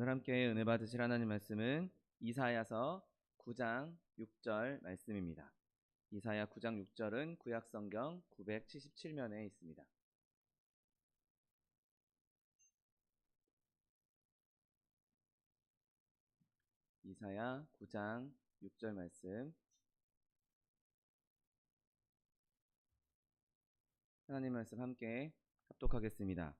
오늘 함께 은혜 받으실 하나님 말씀은 이사야서 9장 6절 말씀입니다. 이사야 9장 6절은 구약성경 977면에 있습니다. 이사야 9장 6절 말씀, 하나님 말씀 함께 합독하겠습니다.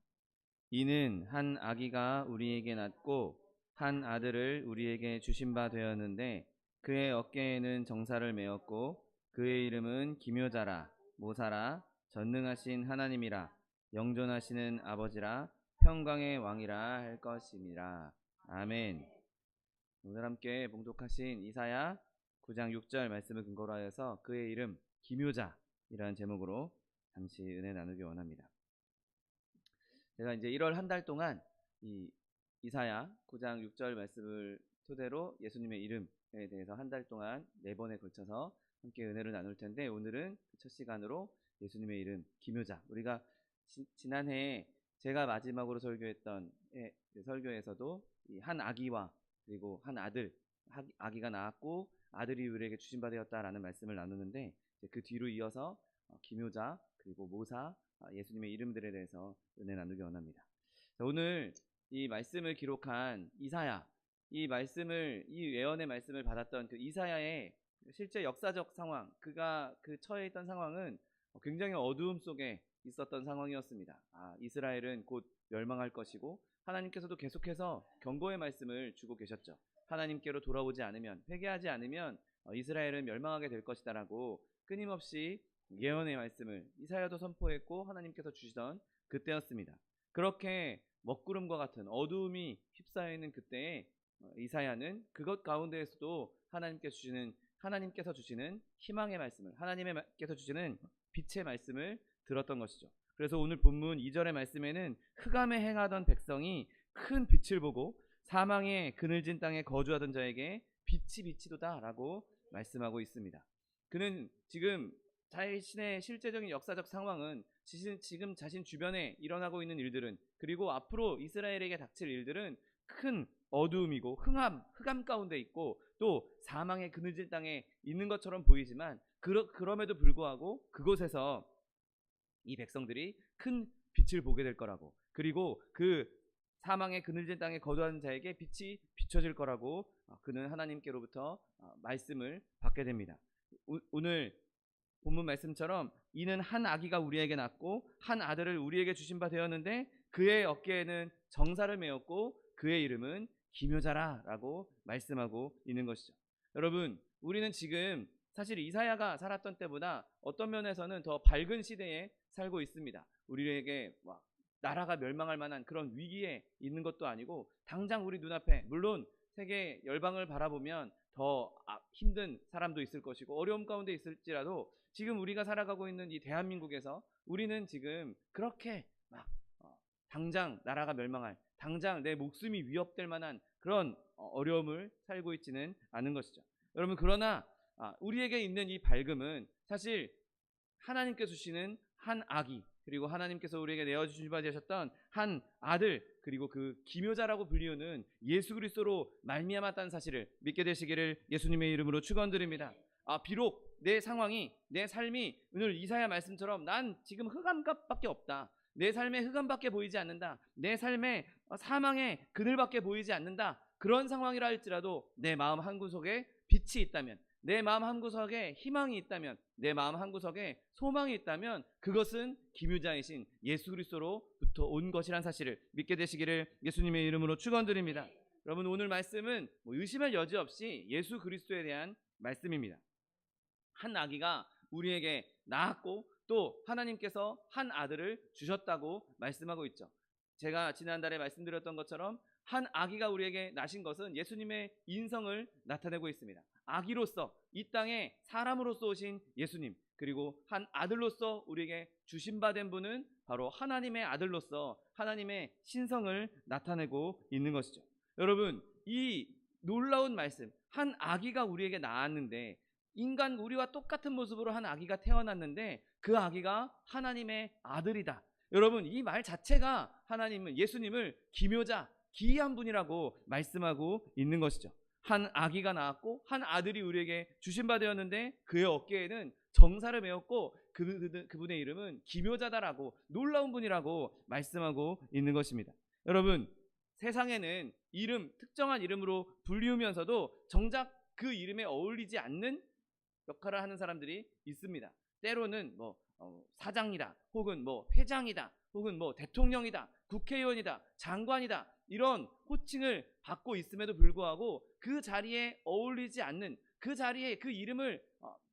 이는 한 아기가 우리에게 낳고 한 아들을 우리에게 주신 바 되었는데 그의 어깨에는 정사를 메었고 그의 이름은 기묘자라, 모사라, 전능하신 하나님이라, 영존하시는 아버지라, 평강의 왕이라 할 것임이라. 아멘. 오늘 함께 봉독하신 이사야 9장 6절 말씀을 근거로 하여서 그의 이름 기묘자이라는 제목으로 잠시 은혜 나누기 원합니다. 제가 이제 1월 한 달 동안 이 이사야 9장 6절 말씀을 토대로 예수님의 이름에 대해서 한 달 동안 4번에 걸쳐서 함께 은혜를 나눌 텐데, 오늘은 첫 시간으로 예수님의 이름 기묘자, 우리가 지난해 제가 마지막으로 설교했던 설교에서도 이 한 아기와 그리고 한 아들, 아기가 낳았고 아들이 우리에게 주신 바 되었다라는 말씀을 나누는데, 그 뒤로 이어서 기묘자 그리고 모사, 예수님의 이름들에 대해서 은혜 나누기 원합니다. 오늘 이 말씀을 기록한 이사야, 이 예언의 말씀을 받았던 그 이사야의 실제 역사적 상황, 그가 그 처해 있던 상황은 굉장히 어두움 속에 있었던 상황이었습니다. 이스라엘은 곧 멸망할 것이고 하나님께서도 계속해서 경고의 말씀을 주고 계셨죠. 하나님께로 돌아오지 않으면, 회개하지 않으면 이스라엘은 멸망하게 될 것이다라고 끊임없이 예언의 말씀을 이사야도 선포했고 하나님께서 주시던 그때였습니다. 그렇게 먹구름과 같은 어두움이 휩싸여 있는 그때에 이사야는 그것 가운데에서도 하나님께서 주시는 희망의 말씀을, 하나님께서 주시는 빛의 말씀을 들었던 것이죠. 그래서 오늘 본문 2절의 말씀에는 흑암에 행하던 백성이 큰 빛을 보고 사망의 그늘진 땅에 거주하던 자에게 빛이 비치도다 라고 말씀하고 있습니다. 그는 지금 자신의 실제적인 역사적 상황은 지금 자신 주변에 일어나고 있는 일들은, 그리고 앞으로 이스라엘에게 닥칠 일들은 큰 어두움이고 흑암 가운데 있고 또 사망의 그늘진 땅에 있는 것처럼 보이지만, 그럼에도 불구하고 그곳에서 이 백성들이 큰 빛을 보게 될 거라고, 그리고 그 사망의 그늘진 땅에 거주하는 자에게 빛이 비춰질 거라고 그는 하나님께로부터 말씀을 받게 됩니다. 오늘 본문 말씀처럼 이는 한 아기가 우리에게 낳고 한 아들을 우리에게 주신 바 되었는데 그의 어깨에는 정사를 메었고 그의 이름은 기묘자라 라고 말씀하고 있는 것이죠. 여러분, 우리는 지금 사실 이사야가 살았던 때보다 어떤 면에서는 더 밝은 시대에 살고 있습니다. 우리에게 나라가 멸망할 만한 그런 위기에 있는 것도 아니고, 당장 우리 눈앞에, 물론 세계 열방을 바라보면 더 힘든 사람도 있을 것이고 어려움 가운데 있을지라도 지금 우리가 살아가고 있는 이 대한민국에서 우리는 지금 그렇게 당장 나라가 멸망할, 당장 내 목숨이 위협될 만한 그런 어려움을 살고 있지는 않은 것이죠. 여러분, 그러나 우리에게 있는 이 밝음은 사실 하나님께서 주시는 한 아기, 그리고 하나님께서 우리에게 내어주신 바 되셨던 한 아들, 그리고 그 기묘자라고 불리우는 예수 그리스도로 말미암았다는 사실을 믿게 되시기를 예수님의 이름으로 축원드립니다. 비록 내 상황이, 내 삶이 오늘 이사야 말씀처럼 난 지금 흑암밖에 없다, 내 삶에 흑암밖에 보이지 않는다, 내 삶에 사망의 그늘밖에 보이지 않는다, 그런 상황이라 할지라도 내 마음 한구석에 빛이 있다면, 내 마음 한구석에 희망이 있다면, 내 마음 한구석에 소망이 있다면 그것은 기묘자이신 예수 그리스도로부터 온 것이란 사실을 믿게 되시기를 예수님의 이름으로 축원드립니다. 여러분, 오늘 말씀은 의심할 여지 없이 예수 그리스도에 대한 말씀입니다. 한 아기가 우리에게 낳았고 또 하나님께서 한 아들을 주셨다고 말씀하고 있죠. 제가 지난달에 말씀드렸던 것처럼 한 아기가 우리에게 나신 것은 예수님의 인성을 나타내고 있습니다. 아기로서 이 땅에 사람으로서 오신 예수님, 그리고 한 아들로서 우리에게 주신 바 된 분은 바로 하나님의 아들로서 하나님의 신성을 나타내고 있는 것이죠. 여러분, 이 놀라운 말씀, 한 아기가 우리에게 낳았는데, 인간 우리와 똑같은 모습으로 한 아기가 태어났는데 그 아기가 하나님의 아들이다. 여러분, 이 말 자체가 예수님을 기묘자, 기이한 분이라고 말씀하고 있는 것이죠. 한 아기가 나왔고 한 아들이 우리에게 주신 바 되었는데 그의 어깨에는 정사를 메었고 그분의 이름은 기묘자다라고 놀라운 분이라고 말씀하고 있는 것입니다. 여러분, 세상에는 특정한 이름으로 불리우면서도 정작 그 이름에 어울리지 않는 역할을 하는 사람들이 있습니다. 때로는 사장이다, 혹은 회장이다, 혹은 대통령이다, 국회의원이다, 장관이다, 이런 호칭을 받고 있음에도 불구하고 그 자리에 어울리지 않는, 그 자리에 그 이름을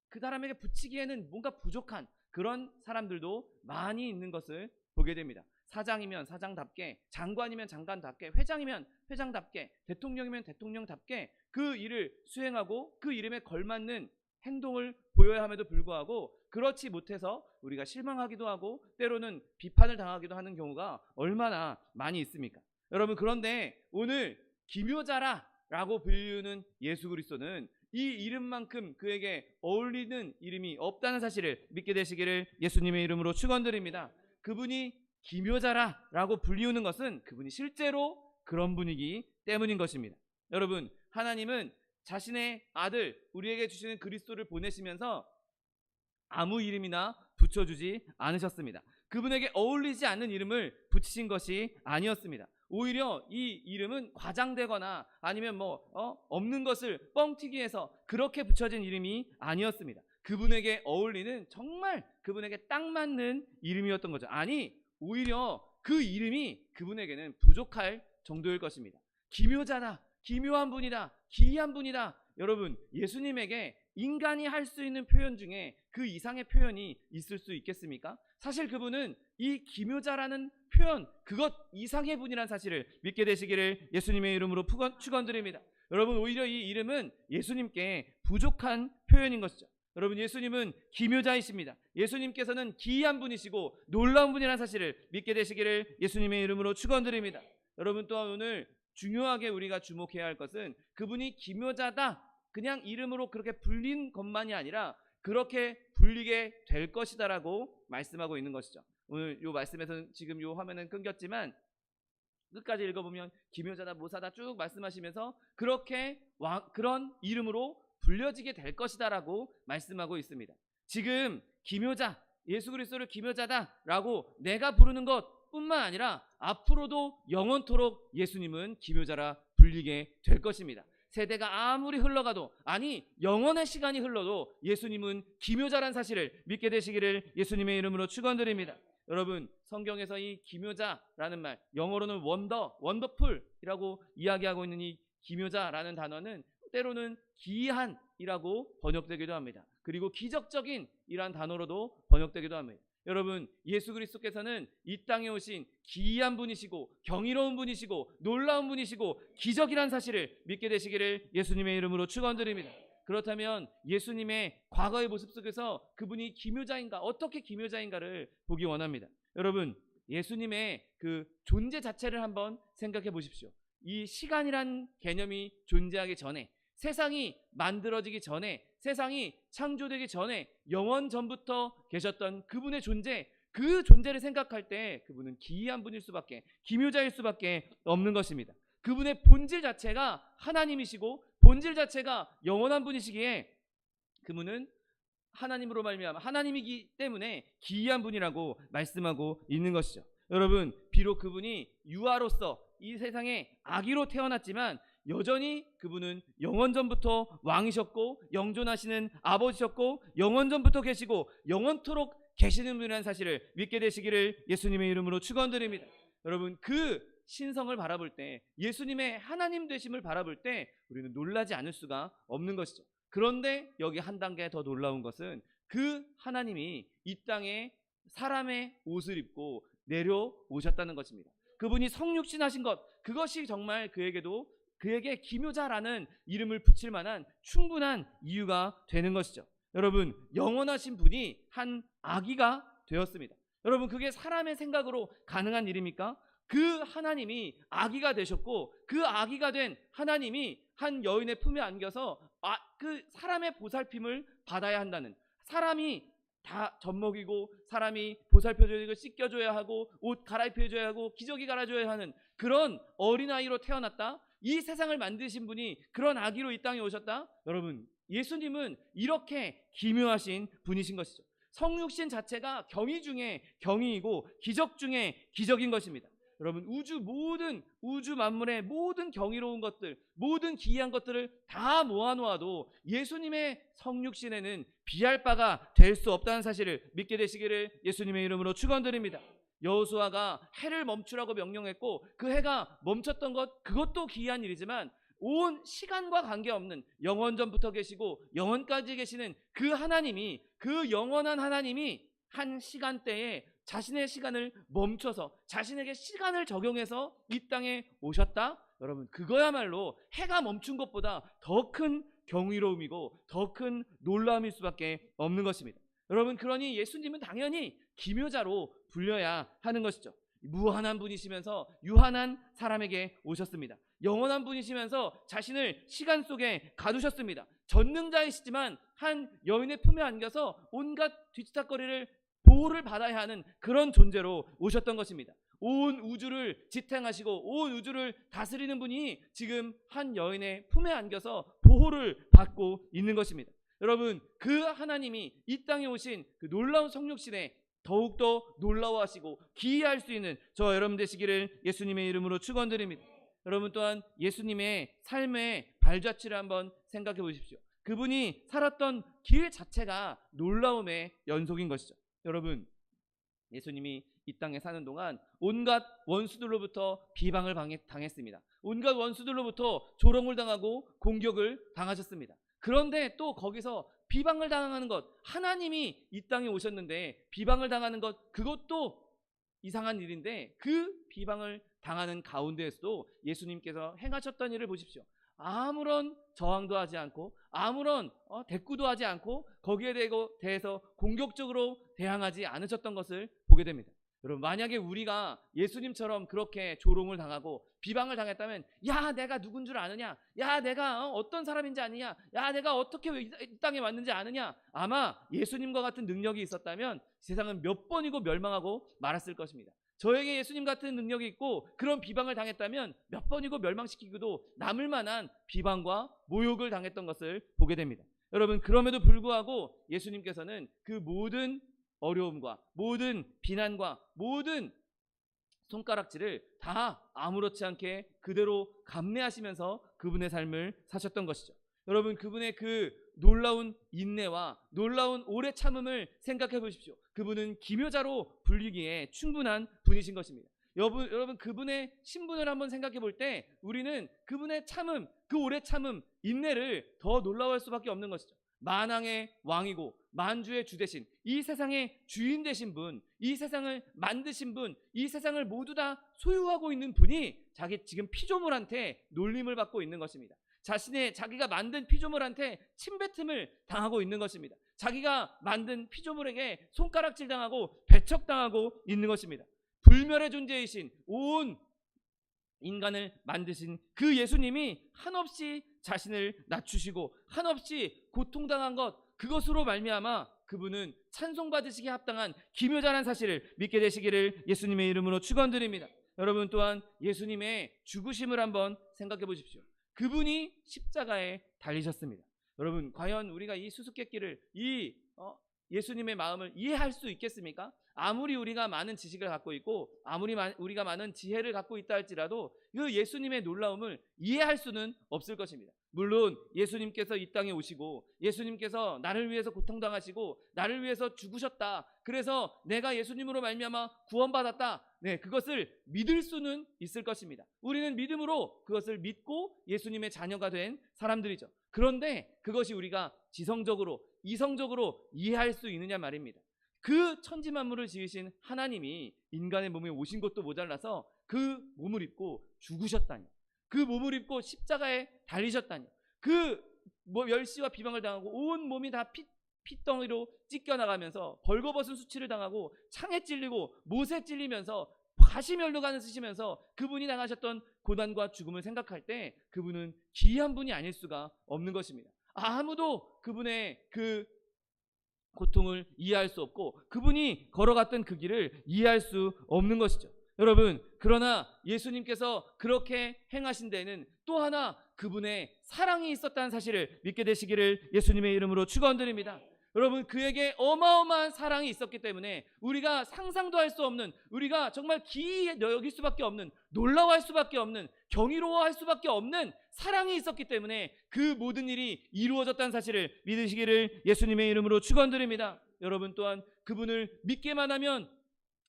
그 사람에게 붙이기에는 뭔가 부족한 그런 사람들도 많이 있는 것을 보게 됩니다. 사장이면 사장답게, 장관이면 장관답게, 회장이면 회장답게, 대통령이면 대통령답게 그 일을 수행하고 그 이름에 걸맞는 행동을 보여야 함에도 불구하고 그렇지 못해서 우리가 실망하기도 하고 때로는 비판을 당하기도 하는 경우가 얼마나 많이 있습니까? 여러분, 그런데 오늘 기묘자라고 불리우는 예수 그리스도는 이 이름만큼 그에게 어울리는 이름이 없다는 사실을 믿게 되시기를 예수님의 이름으로 축원드립니다. 그분이 기묘자라고 불리우는 것은 그분이 실제로 그런 분이기 때문인 것입니다. 여러분, 하나님은 자신의 아들 우리에게 주시는 그리스도를 보내시면서 아무 이름이나 붙여주지 않으셨습니다. 그분에게 어울리지 않는 이름을 붙이신 것이 아니었습니다. 오히려 이 이름은 과장되거나 아니면 없는 것을 뻥튀기 해서 그렇게 붙여진 이름이 아니었습니다. 그분에게 어울리는, 정말 그분에게 딱 맞는 이름이었던 거죠. 아니, 오히려 그 이름이 그분에게는 부족할 정도일 것입니다. 기묘자다, 기묘한 분이다, 기이한 분이다. 여러분, 예수님에게 인간이 할 수 있는 표현 중에 그 이상의 표현이 있을 수 있겠습니까? 사실 그분은 이 기묘자라는 표현, 그것 이상의 분이라는 사실을 믿게 되시기를 예수님의 이름으로 축원드립니다. 여러분, 오히려 이 이름은 예수님께 부족한 표현인 것이죠. 여러분, 예수님은 기묘자이십니다. 예수님께서는 기이한 분이시고 놀라운 분이라는 사실을 믿게 되시기를 예수님의 이름으로 축원드립니다. 여러분, 또한 오늘 중요하게 우리가 주목해야 할 것은 그분이 기묘자다, 그냥 이름으로 그렇게 불린 것만이 아니라 그렇게 불리게 될 것이다라고 말씀하고 있는 것이죠. 오늘 이 말씀에서는 지금 이 화면은 끊겼지만 끝까지 읽어보면 기묘자다, 모사다 쭉 말씀하시면서 그렇게 그런 이름으로 불려지게 될 것이다라고 말씀하고 있습니다. 지금 기묘자, 예수 그리스도를 기묘자다라고 내가 부르는 것뿐만 아니라 앞으로도 영원토록 예수님은 기묘자라 불리게 될 것입니다. 세대가 아무리 흘러가도, 아니 영원의 시간이 흘러도 예수님은 기묘자란 사실을 믿게 되시기를 예수님의 이름으로 축원드립니다. 여러분, 성경에서 이 기묘자라는 말, 영어로는 원더풀이라고 이야기하고 있는 이 기묘자라는 단어는 때로는 기이한이라고 번역되기도 합니다. 그리고 기적적인 이란 단어로도 번역되기도 합니다. 여러분, 예수 그리스도께서는 이 땅에 오신 기이한 분이시고 경이로운 분이시고 놀라운 분이시고 기적이란 사실을 믿게 되시기를 예수님의 이름으로 축원드립니다. 그렇다면 예수님의 과거의 모습 속에서 그분이 기묘자인가, 어떻게 기묘자인가를 보기 원합니다. 여러분, 예수님의 그 존재 자체를 한번 생각해 보십시오. 이 시간이란 개념이 존재하기 전에, 세상이 만들어지기 전에, 세상이 창조되기 전에 영원 전부터 계셨던 그분의 존재, 그 존재를 생각할 때 그분은 기이한 분일 수밖에, 기묘자일 수밖에 없는 것입니다. 그분의 본질 자체가 하나님이시고 본질 자체가 영원한 분이시기에 그분은 하나님으로 말미암아 하나님이기 때문에 기이한 분이라고 말씀하고 있는 것이죠. 여러분, 비록 그분이 유아로서 이 세상에 아기로 태어났지만 여전히 그분은 영원전부터 왕이셨고 영존하시는 아버지셨고 영원전부터 계시고 영원토록 계시는 분이라는 사실을 믿게 되시기를 예수님의 이름으로 축원드립니다. 여러분, 그 신성을 바라볼 때, 예수님의 하나님 되심을 바라볼 때 우리는 놀라지 않을 수가 없는 것이죠. 그런데 여기 한 단계 더 놀라운 것은 그 하나님이 이 땅에 사람의 옷을 입고 내려오셨다는 것입니다. 그분이 성육신 하신 것, 그것이 정말 그에게 기묘자라는 이름을 붙일 만한 충분한 이유가 되는 것이죠. 여러분, 영원하신 분이 한 아기가 되었습니다. 여러분, 그게 사람의 생각으로 가능한 일입니까? 그 하나님이 아기가 되셨고 그 아기가 된 하나님이 한 여인의 품에 안겨서 그 사람의 보살핌을 받아야 한다는, 사람이 다 젖먹이고 사람이 보살펴줘야 되고 씻겨줘야 하고 옷 갈아입혀줘야 하고 기저귀 갈아줘야 하는 그런 어린아이로 태어났다. 이 세상을 만드신 분이 그런 아기로 이 땅에 오셨다. 여러분, 예수님은 이렇게 기묘하신 분이신 것이죠. 성육신 자체가 경이 중에 경이이고 기적 중에 기적인 것입니다. 여러분, 모든 우주 만물의 모든 경이로운 것들, 모든 기이한 것들을 다 모아놓아도 예수님의 성육신에는 비할 바가 될 수 없다는 사실을 믿게 되시기를 예수님의 이름으로 축원드립니다. 여호수아가 해를 멈추라고 명령했고 그 해가 멈췄던 것, 그것도 기이한 일이지만 온 시간과 관계없는 영원전부터 계시고 영원까지 계시는 그 하나님이, 그 영원한 하나님이 한 시간대에 자신의 시간을 멈춰서 자신에게 시간을 적용해서 이 땅에 오셨다. 여러분, 그거야말로 해가 멈춘 것보다 더 큰 경이로움이고 더 큰 놀라움일 수밖에 없는 것입니다. 여러분, 그러니 예수님은 당연히 기묘자로 불려야 하는 것이죠. 무한한 분이시면서 유한한 사람에게 오셨습니다. 영원한 분이시면서 자신을 시간 속에 가두셨습니다. 전능자이시지만 한 여인의 품에 안겨서 온갖 뒤치다거리를 보호를 받아야 하는 그런 존재로 오셨던 것입니다. 온 우주를 지탱하시고 온 우주를 다스리는 분이 지금 한 여인의 품에 안겨서 보호를 받고 있는 것입니다. 여러분, 그 하나님이 이 땅에 오신 그 놀라운 성육신에 더욱더 놀라워하시고 기이할 수 있는 저 여러분 되시기를 예수님의 이름으로 축원드립니다. 여러분 또한 예수님의 삶의 발자취를 한번 생각해 보십시오. 그분이 살았던 길 자체가 놀라움의 연속인 것이죠. 여러분, 예수님이 이 땅에 사는 동안 온갖 원수들로부터 비방을 당했습니다. 온갖 원수들로부터 조롱을 당하고 공격을 당하셨습니다. 그런데 또 거기서 비방을 당하는 것, 하나님이 이 땅에 오셨는데 비방을 당하는 것, 그것도 이상한 일인데 그 비방을 당하는 가운데에서도 예수님께서 행하셨던 일을 보십시오. 아무런 저항도 하지 않고 아무런 대꾸도 하지 않고 거기에 대해서 공격적으로 대항하지 않으셨던 것을 보게 됩니다. 여러분, 만약에 우리가 예수님처럼 그렇게 조롱을 당하고 비방을 당했다면, 야, 내가 누군 줄 아느냐, 야, 내가 어떤 사람인지 아느냐, 야, 내가 어떻게 이 땅에 왔는지 아느냐, 아마 예수님과 같은 능력이 있었다면 세상은 몇 번이고 멸망하고 말았을 것입니다. 저에게 예수님 같은 능력이 있고 그런 비방을 당했다면 몇 번이고 멸망시키고도 남을 만한 비방과 모욕을 당했던 것을 보게 됩니다. 여러분, 그럼에도 불구하고 예수님께서는 그 모든 어려움과 모든 비난과 모든 손가락질을 다 아무렇지 않게 그대로 감내하시면서 그분의 삶을 사셨던 것이죠. 여러분, 그분의 그 놀라운 인내와 놀라운 오래 참음을 생각해 보십시오. 그분은 기묘자로 불리기에 충분한 분이신 것입니다. 여러분, 그분의 신분을 한번 생각해 볼 때 우리는 그분의 참음, 그 오래 참음, 인내를 더 놀라워할 수밖에 없는 것이죠. 만왕의 왕이고 만주의 주 되신, 이 세상의 주인 되신 분, 이 세상을 만드신 분, 이 세상을 모두 다 소유하고 있는 분이 자기 지금 피조물한테 놀림을 받고 있는 것입니다. 자기가 만든 피조물한테 침뱉음을 당하고 있는 것입니다. 자기가 만든 피조물에게 손가락질 당하고 배척당하고 있는 것입니다. 불멸의 존재이신 온 인간을 만드신 그 예수님이 한없이 자신을 낮추시고 한없이 고통당한 것, 그것으로 말미암아 그분은 찬송받으시기에 합당한 기묘자라는 사실을 믿게 되시기를 예수님의 이름으로 축원드립니다. 여러분 또한 예수님의 죽으심을 한번 생각해 보십시오. 그분이 십자가에 달리셨습니다. 여러분, 과연 우리가 이 수수께끼를, 이 예수님의 마음을 이해할 수 있겠습니까? 아무리 우리가 많은 지식을 갖고 있고 아무리 우리가 많은 지혜를 갖고 있다 할지라도 그 예수님의 놀라움을 이해할 수는 없을 것입니다. 물론 예수님께서 이 땅에 오시고 예수님께서 나를 위해서 고통당하시고 나를 위해서 죽으셨다, 그래서 내가 예수님으로 말미암아 구원받았다, 네, 그것을 믿을 수는 있을 것입니다. 우리는 믿음으로 그것을 믿고 예수님의 자녀가 된 사람들이죠. 그런데 그것이 우리가 지성적으로 이성적으로 이해할 수 있느냐 말입니다. 그 천지만물을 지으신 하나님이 인간의 몸에 오신 것도 모자라서 그 몸을 입고 죽으셨다니, 그 몸을 입고 십자가에 달리셨다니, 그 멸시와 비방을 당하고 온 몸이 다 핏덩이로 찢겨나가면서 벌거벗은 수치를 당하고 창에 찔리고 못에 찔리면서 가시면류관을 쓰시면서 그분이 당하셨던 고난과 죽음을 생각할 때 그분은 기이한 분이 아닐 수가 없는 것입니다. 아무도 그분의 그 고통을 이해할 수 없고 그분이 걸어갔던 그 길을 이해할 수 없는 것이죠. 여러분, 그러나 예수님께서 그렇게 행하신 데에는 또 하나 그분의 사랑이 있었다는 사실을 믿게 되시기를 예수님의 이름으로 축원드립니다. 여러분, 그에게 어마어마한 사랑이 있었기 때문에 우리가 상상도 할 수 없는, 우리가 정말 기이히 여길 수밖에 없는, 놀라워할 수밖에 없는, 경이로워할 수밖에 없는 사랑이 있었기 때문에 그 모든 일이 이루어졌다는 사실을 믿으시기를 예수님의 이름으로 축원드립니다. 여러분 또한 그분을 믿기만 하면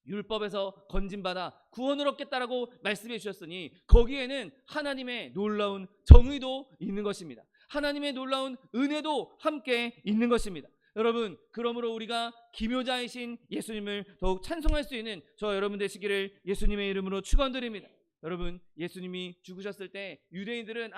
율법에서 건진받아 구원을 얻겠다라고 말씀해 주셨으니 거기에는 하나님의 놀라운 정의도 있는 것입니다. 하나님의 놀라운 은혜도 함께 있는 것입니다. 여러분, 그러므로 우리가 기묘자이신 예수님을 더욱 찬송할 수 있는 저 여러분 되시기를 예수님의 이름으로 축원드립니다. 여러분, 예수님이 죽으셨을 때 유대인들은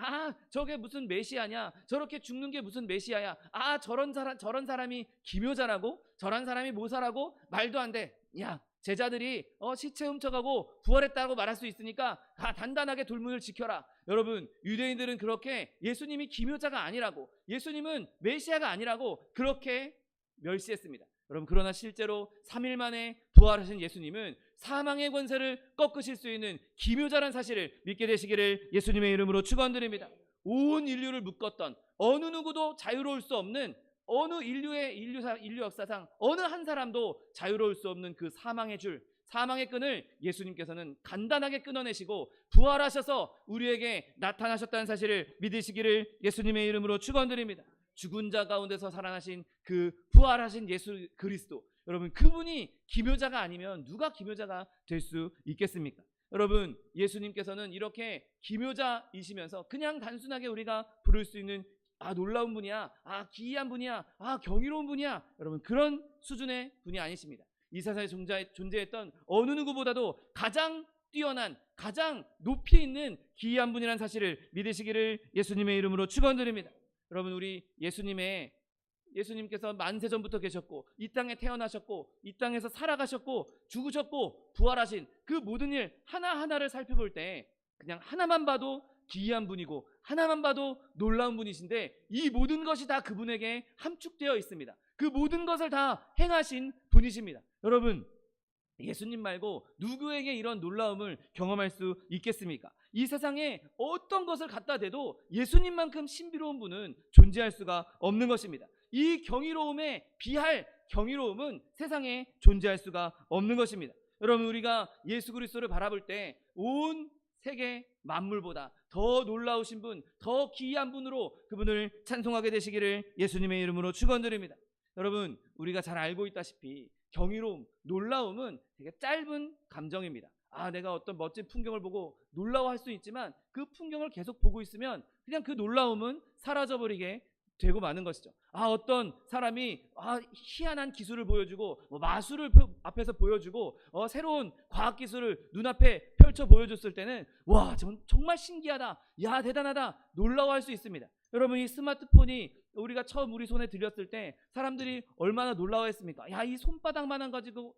저게 무슨 메시아냐, 저렇게 죽는 게 무슨 메시아야, 저런 사람이 기묘자라고, 저런 사람이 모사라고, 말도 안 돼. 야, 제자들이 시체 훔쳐가고 부활했다고 말할 수 있으니까 단단하게 돌문을 지켜라. 여러분, 유대인들은 그렇게 예수님이 기묘자가 아니라고, 예수님은 메시아가 아니라고 그렇게 멸시했습니다. 여러분, 그러나 실제로 3일 만에 부활하신 예수님은 사망의 권세를 꺾으실 수 있는 기묘자란 사실을 믿게 되시기를 예수님의 이름으로 축원드립니다. 온 인류를 묶었던, 어느 누구도 자유로울 수 없는, 어느 인류 역사상 어느 한 사람도 자유로울 수 없는 그 사망의 줄, 사망의 끈을 예수님께서는 간단하게 끊어내시고 부활하셔서 우리에게 나타나셨다는 사실을 믿으시기를 예수님의 이름으로 축원드립니다. 죽은 자 가운데서 살아나신 그 부활하신 예수 그리스도, 여러분, 그분이 기묘자가 아니면 누가 기묘자가 될 수 있겠습니까? 여러분, 예수님께서는 이렇게 기묘자이시면서 그냥 단순하게 우리가 부를 수 있는 놀라운 분이야, 기이한 분이야, 경이로운 분이야, 여러분, 그런 수준의 분이 아니십니다. 이 세상에 존재했던 어느 누구보다도 가장 뛰어난, 가장 높이 있는 기이한 분이라는 사실을 믿으시기를 예수님의 이름으로 축원드립니다. 여러분, 우리 예수님께서 만세전부터 계셨고 이 땅에 태어나셨고 이 땅에서 살아가셨고 죽으셨고 부활하신 그 모든 일 하나하나를 살펴볼 때 그냥 하나만 봐도 기이한 분이고 하나만 봐도 놀라운 분이신데 이 모든 것이 다 그분에게 함축되어 있습니다. 그 모든 것을 다 행하신 분이십니다. 여러분, 예수님 말고 누구에게 이런 놀라움을 경험할 수 있겠습니까? 이 세상에 어떤 것을 갖다 대도 예수님만큼 신비로운 분은 존재할 수가 없는 것입니다. 이 경이로움에 비할 경이로움은 세상에 존재할 수가 없는 것입니다. 여러분, 우리가 예수 그리스도를 바라볼 때 온 세계 만물보다 더 놀라우신 분, 더 기이한 분으로 그분을 찬송하게 되시기를 예수님의 이름으로 축원드립니다. 여러분, 우리가 잘 알고 있다시피 경이로움, 놀라움은 되게 짧은 감정입니다. 내가 어떤 멋진 풍경을 보고 놀라워할 수 있지만 그 풍경을 계속 보고 있으면 그냥 그 놀라움은 사라져버리게 되고 마는 것이죠. 어떤 사람이 희한한 기술을 보여주고 마술을 앞에서 보여주고 새로운 과학 기술을 눈앞에 펼쳐 보여줬을 때는 와, 정말 신기하다, 야, 대단하다, 놀라워할 수 있습니다. 여러분, 이 스마트폰이 우리가 처음 우리 손에 들렸을 때 사람들이 얼마나 놀라워했습니까? 야, 이 손바닥만한 가지고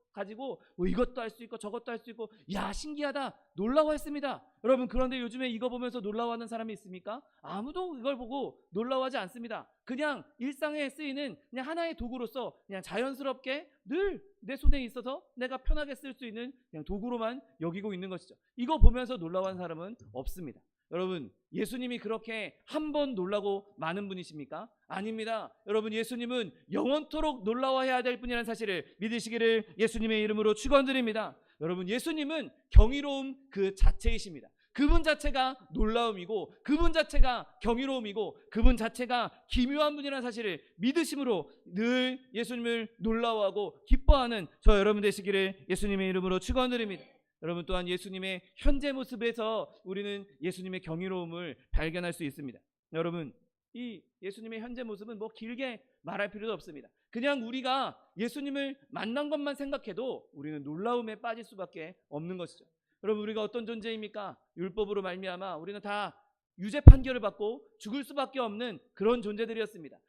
이것도 할 수 있고 저것도 할 수 있고, 야, 신기하다, 놀라워했습니다. 여러분, 그런데 요즘에 이거 보면서 놀라워하는 사람이 있습니까? 아무도 이걸 보고 놀라워하지 않습니다. 그냥 일상에 쓰이는 그냥 하나의 도구로서 그냥 자연스럽게 늘 내 손에 있어서 내가 편하게 쓸 수 있는 그냥 도구로만 여기고 있는 것이죠. 이거 보면서 놀라워하는 사람은 없습니다. 여러분, 예수님이 그렇게 한 번 놀라고 많은 분이십니까? 아닙니다. 여러분, 예수님은 영원토록 놀라워해야 될 분이라는 사실을 믿으시기를 예수님의 이름으로 축원드립니다. 여러분, 예수님은 경이로움 그 자체이십니다. 그분 자체가 놀라움이고 그분 자체가 경이로움이고 그분 자체가 기묘한 분이라는 사실을 믿으심으로 늘 예수님을 놀라워하고 기뻐하는 저 여러분 되시기를 예수님의 이름으로 축원드립니다. 여러분, 또한 예수님의 현재 모습에서 우리는 예수님의 경이로움을 발견할 수 있습니다. 여러분, 이 예수님의 현재 모습은 길게 말할 필요도 없습니다. 그냥 우리가 예수님을 만난 것만 생각해도 우리는 놀라움에 빠질 수밖에 없는 것이죠. 여러분, 우리가 어떤 존재입니까? 율법으로 말미암아 우리는 다 유죄 판결을 받고 죽을 수밖에 없는 그런 존재들이었습니다.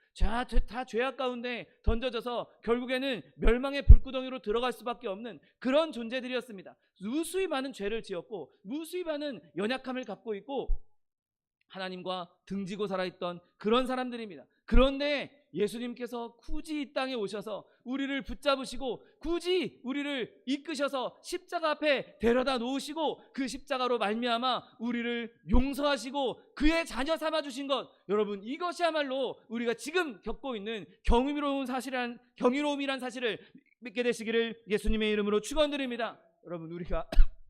다 죄악 가운데 던져져서 결국에는 멸망의 불구덩이로 들어갈 수밖에 없는 그런 존재들이었습니다. 무수히 많은 죄를 지었고 무수히 많은 연약함을 갖고 있고 하나님과 등지고 살아있던 그런 사람들입니다. 그런데 예수님께서 굳이 이 땅에 오셔서 우리를 붙잡으시고 굳이 우리를 이끄셔서 십자가 앞에 데려다 놓으시고 그 십자가로 말미암아 우리를 용서하시고 그의 자녀 삼아 주신 것, 여러분 이것이야말로 우리가 지금 겪고 있는 경이로움이란 사실을 믿게 되시기를 예수님의 이름으로 축원드립니다. 여러분, 우리가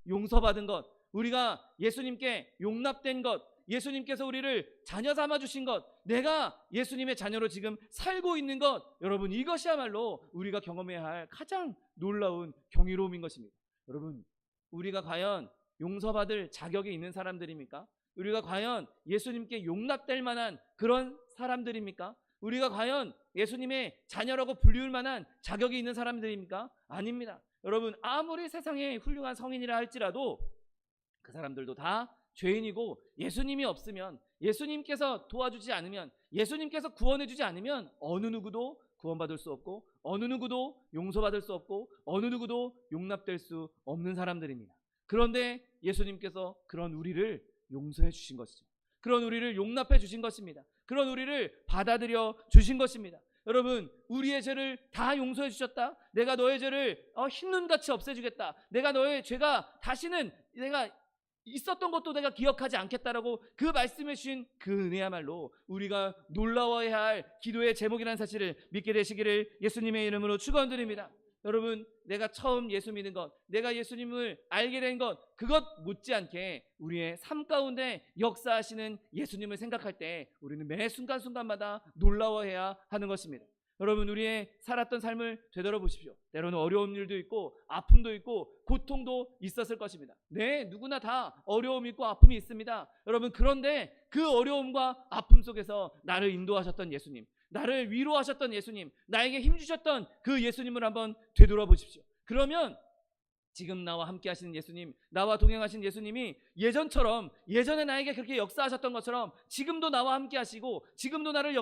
용서받은 것, 우리가 예수님께 용납된 것, 예수님께서 우리를 자녀 삼아 주신 것, 내가 예수님의 자녀로 지금 살고 있는 것, 여러분 이것이야말로 우리가 경험해야 할 가장 놀라운 경이로움인 것입니다. 여러분, 우리가 과연 용서받을 자격이 있는 사람들입니까? 우리가 과연 예수님께 용납될 만한 그런 사람들입니까? 우리가 과연 예수님의 자녀라고 불리울 만한 자격이 있는 사람들입니까? 아닙니다. 여러분, 아무리 세상에 훌륭한 성인이라 할지라도 그 사람들도 다 죄인이고, 예수님이 없으면, 예수님께서 도와주지 않으면, 예수님께서 구원해주지 않으면 어느 누구도 구원받을 수 없고, 어느 누구도 용서받을 수 없고, 어느 누구도 용납될 수 없는 사람들입니다. 그런데 예수님께서 그런 우리를 용서해 주신 것이죠. 그런 우리를 용납해 주신 것입니다. 그런 우리를 받아들여 주신 것입니다. 여러분, 우리의 죄를 다 용서해 주셨다. 내가 너의 죄를 흰눈같이 없애주겠다. 내가 너의 죄가 다시는 내가 있었던 것도 내가 기억하지 않겠다라고 그 말씀해 주신 그 은혜야말로 우리가 놀라워해야 할 기도의 제목이라는 사실을 믿게 되시기를 예수님의 이름으로 축원드립니다. 여러분, 내가 처음 예수 믿는 것, 내가 예수님을 알게 된 것, 그것 못지않게 우리의 삶 가운데 역사하시는 예수님을 생각할 때 우리는 매 순간순간마다 놀라워해야 하는 것입니다. 여러분, 우리의 살았던 삶을 되돌아보십시오. 때로는 어려운 일도 있고 아픔도 있고 고통도 있었을 것입니다. 네, 누구나 다 어려움이 있고 아픔이 있습니다. 여러분, 그런데 그 어려움과 아픔 속에서 나를 인도하셨던 예수님, 나를 위로하셨던 예수님, 나에게 힘주셨던 그 예수님을 한번 되돌아보십시오. 그러면 지금 나와 함께 하시는 예수님, 나와 동행하신 예수님이 예전처럼, 예전에 나에게 그렇게 역사하셨던 것처럼 지금도 나와 함께 하시고, 지금도 나를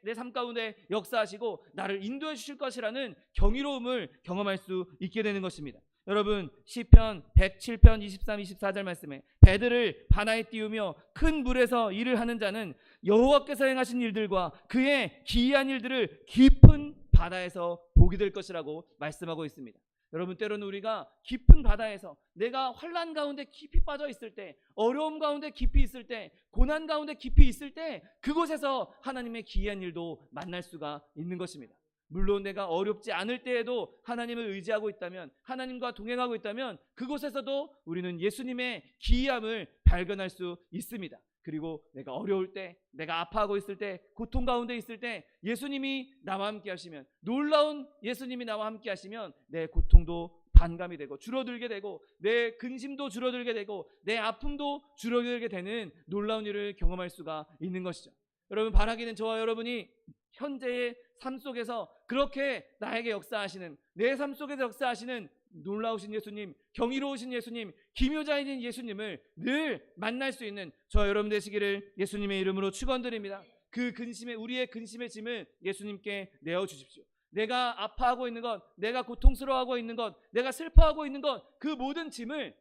내 삶 가운데 역사하시고 나를 인도해 주실 것이라는 경이로움을 경험할 수 있게 되는 것입니다. 여러분, 시편 107편 23, 24절 말씀에 배들을 바다에 띄우며 큰 물에서 일을 하는 자는 여호와께서 행하신 일들과 그의 기이한 일들을 깊은 바다에서 보게 될 것이라고 말씀하고 있습니다. 여러분, 때로는 우리가 깊은 바다에서, 내가 환난 가운데 깊이 빠져 있을 때, 어려움 가운데 깊이 있을 때, 고난 가운데 깊이 있을 때, 그곳에서 하나님의 기이한 일도 만날 수가 있는 것입니다. 물론 내가 어렵지 않을 때에도 하나님을 의지하고 있다면, 하나님과 동행하고 있다면 그곳에서도 우리는 예수님의 기이함을 발견할 수 있습니다. 그리고 내가 어려울 때, 내가 아파하고 있을 때, 고통 가운데 있을 때 예수님이 나와 함께 하시면, 놀라운 예수님이 나와 함께 하시면 내 고통도 반감이 되고 줄어들게 되고, 내 근심도 줄어들게 되고, 내 아픔도 줄어들게 되는 놀라운 일을 경험할 수가 있는 것이죠. 여러분, 바라기는 저와 여러분이 현재의 삶 속에서 그렇게 나에게 역사하시는, 내 삶 속에서 역사하시는 놀라우신 예수님, 경이로우신 예수님, 기묘자이신 예수님을 늘 만날 수 있는 저와 여러분 되시기를 예수님의 이름으로 축원드립니다. 그 근심의, 우리의 근심의 짐을 예수님께 내어주십시오. 내가 아파하고 있는 것, 내가 고통스러워하고 있는 것, 내가 슬퍼하고 있는 것, 그 모든 짐을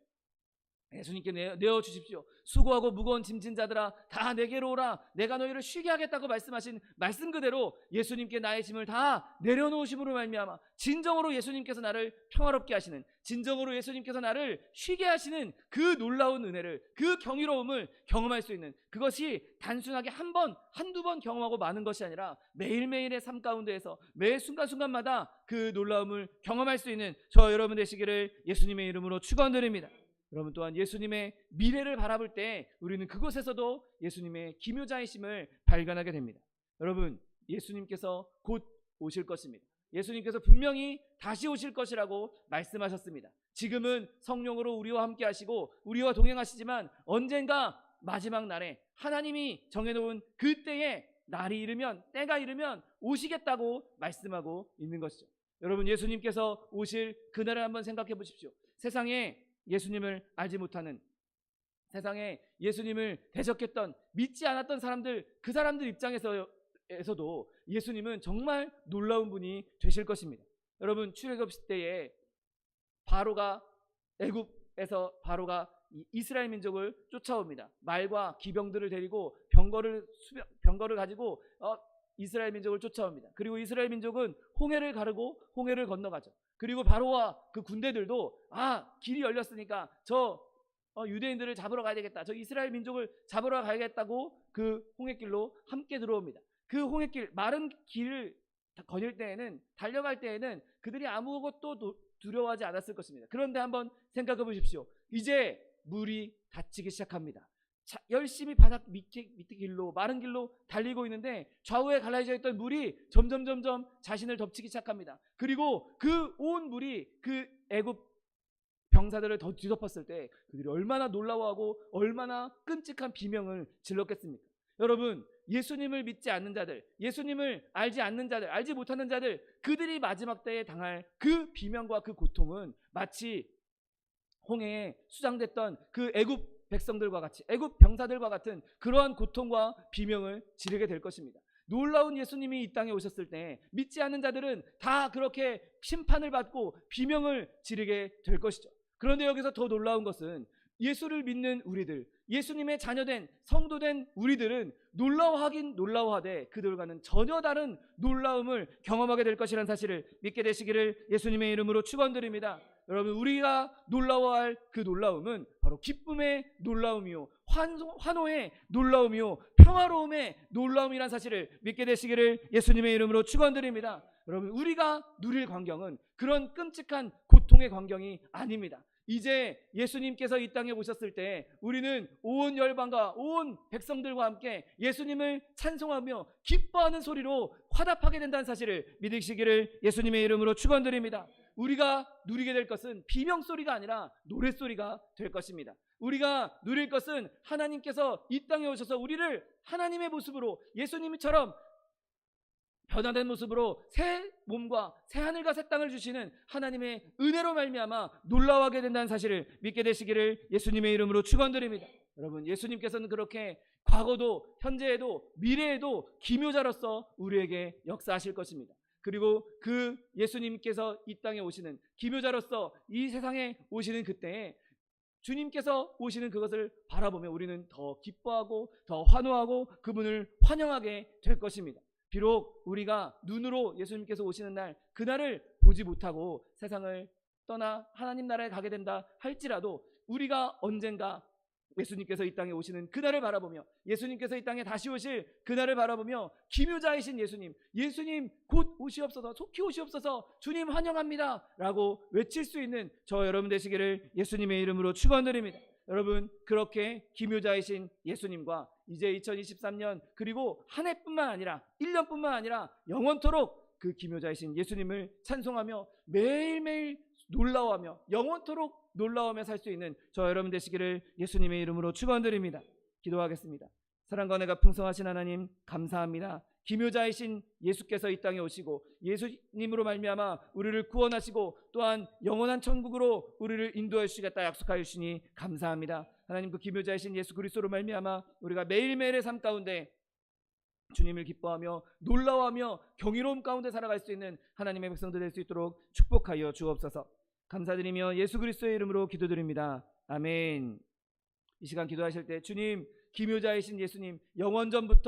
예수님께 내어주십시오. 수고하고 무거운 짐진 자들아 다 내게로 오라, 내가 너희를 쉬게 하겠다고 말씀하신 말씀 그대로 예수님께 나의 짐을 다 내려놓으심으로 말미암아 진정으로 예수님께서 나를 평화롭게 하시는, 진정으로 예수님께서 나를 쉬게 하시는 그 놀라운 은혜를, 그 경이로움을 경험할 수 있는, 그것이 단순하게 한 번, 한두 번 경험하고 마는 것이 아니라 매일매일의 삶 가운데에서 매 순간순간마다 그 놀라움을 경험할 수 있는 저 여러분 되시기를 예수님의 이름으로 축원드립니다. 여러분, 또한 예수님의 미래를 바라볼 때 우리는 그곳에서도 예수님의 기묘자이심을 발견하게 됩니다. 여러분, 예수님께서 곧 오실 것입니다. 예수님께서 분명히 다시 오실 것이라고 말씀하셨습니다. 지금은 성령으로 우리와 함께 하시고 우리와 동행하시지만 언젠가 마지막 날에 하나님이 정해놓은 그때에 날이 이르면, 때가 이르면 오시겠다고 말씀하고 있는 것이죠. 여러분, 예수님께서 오실 그날을 한번 생각해 보십시오. 세상에 예수님을 알지 못하는, 세상에 예수님을 대적했던, 믿지 않았던 사람들, 그 사람들 입장에서도 예수님은 정말 놀라운 분이 되실 것입니다. 여러분, 출애굽 시대에 바로가, 애굽에서 바로가 이스라엘 민족을 쫓아옵니다. 말과 기병들을 데리고 병거를 가지고 이스라엘 민족을 쫓아옵니다. 그리고 이스라엘 민족은 홍해를 가르고 홍해를 건너가죠. 그리고 바로와 그 군대들도 길이 열렸으니까 저 유대인들을 잡으러 가야 되겠다, 저 이스라엘 민족을 잡으러 가야겠다고 그 홍해길로 함께 들어옵니다. 그 홍해길, 마른 길을 거닐 때에는, 달려갈 때에는 그들이 아무것도 두려워하지 않았을 것입니다. 그런데 한번 생각해 보십시오. 이제 물이 닫히기 시작합니다. 열심히 바닥 밑에 길로, 마른 길로 달리고 있는데 좌우에 갈라져 있던 물이 점점 자신을 덮치기 시작합니다. 그리고 그 온 물이 그 애굽 병사들을 더 뒤덮었을 때 그들이 얼마나 놀라워하고 얼마나 끔찍한 비명을 질렀겠습니까? 여러분, 예수님을 믿지 않는 자들, 예수님을 알지 않는 자들, 알지 못하는 자들, 그들이 마지막 때에 당할 그 비명과 그 고통은 마치 홍해에 수장됐던 그 애굽 백성들과 같이, 애굽 병사들과 같은 그러한 고통과 비명을 지르게 될 것입니다. 놀라운 예수님이 이 땅에 오셨을 때 믿지 않는 자들은 다 그렇게 심판을 받고 비명을 지르게 될 것이죠. 그런데 여기서 더 놀라운 것은 예수를 믿는 우리들, 예수님의 자녀된 성도된 우리들은 놀라워하긴 놀라워하되 그들과는 전혀 다른 놀라움을 경험하게 될 것이라는 사실을 믿게 되시기를 예수님의 이름으로 축원드립니다. 여러분, 우리가 놀라워할 그 놀라움은 바로 기쁨의 놀라움이요, 환호의 놀라움이요, 평화로움의 놀라움이라는 사실을 믿게 되시기를 예수님의 이름으로 축원드립니다. 여러분, 우리가 누릴 광경은 그런 끔찍한 고통의 광경이 아닙니다. 이제 예수님께서 이 땅에 오셨을 때 우리는 온 열방과 온 백성들과 함께 예수님을 찬송하며 기뻐하는 소리로 화답하게 된다는 사실을 믿으시기를 예수님의 이름으로 축원드립니다. 우리가 누리게 될 것은 비명소리가 아니라 노랫소리가 될 것입니다. 우리가 누릴 것은 하나님께서 이 땅에 오셔서 우리를 하나님의 모습으로, 예수님처럼 변화된 모습으로 새 몸과 새 하늘과 새 땅을 주시는 하나님의 은혜로 말미암아 놀라워하게 된다는 사실을 믿게 되시기를 예수님의 이름으로 축원드립니다. 여러분, 예수님께서는 그렇게 과거도 현재에도 미래에도 기묘자로서 우리에게 역사하실 것입니다. 그리고 그 예수님께서 이 땅에 오시는 기묘자로서 이 세상에 오시는 그때에 주님께서 오시는 그것을 바라보며 우리는 더 기뻐하고 더 환호하고 그분을 환영하게 될 것입니다. 비록 우리가 눈으로 예수님께서 오시는 날, 그날을 보지 못하고 세상을 떠나 하나님 나라에 가게 된다 할지라도 우리가 언젠가 예수님께서 이 땅에 오시는 그날을 바라보며, 예수님께서 이 땅에 다시 오실 그날을 바라보며 기묘자이신 예수님 곧 오시옵소서, 속히 오시옵소서, 주님 환영합니다 라고 외칠 수 있는 저 여러분 되시기를 예수님의 이름으로 축원드립니다. 여러분, 그렇게 기묘자이신 예수님과 이제 2023년 그리고 한 해뿐만 아니라 1년뿐만 아니라 영원토록 그 기묘자이신 예수님을 찬송하며 매일매일 놀라워하며 영원토록 놀라워하며 살 수 있는 저 여러분 되시기를 예수님의 이름으로 축원드립니다. 기도하겠습니다. 사랑과 은혜가 풍성하신 하나님, 감사합니다. 기묘자이신 예수께서 이 땅에 오시고 예수님으로 말미암아 우리를 구원하시고 또한 영원한 천국으로 우리를 인도해 주시겠다 약속하여 주시니 감사합니다. 하나님, 그 기묘자이신 예수 그리스도로 말미암아 우리가 매일매일의 삶 가운데 주님을 기뻐하며 놀라워하며 경이로움 가운데 살아갈 수 있는 하나님의 백성들 될 수 있도록 축복하여 주옵소서. 감사드리며 예수 그리스도의 이름으로 기도드립니다. 아멘. 이 시간 기도하실 때 주님, 기묘자이신 예수님, 영원전부터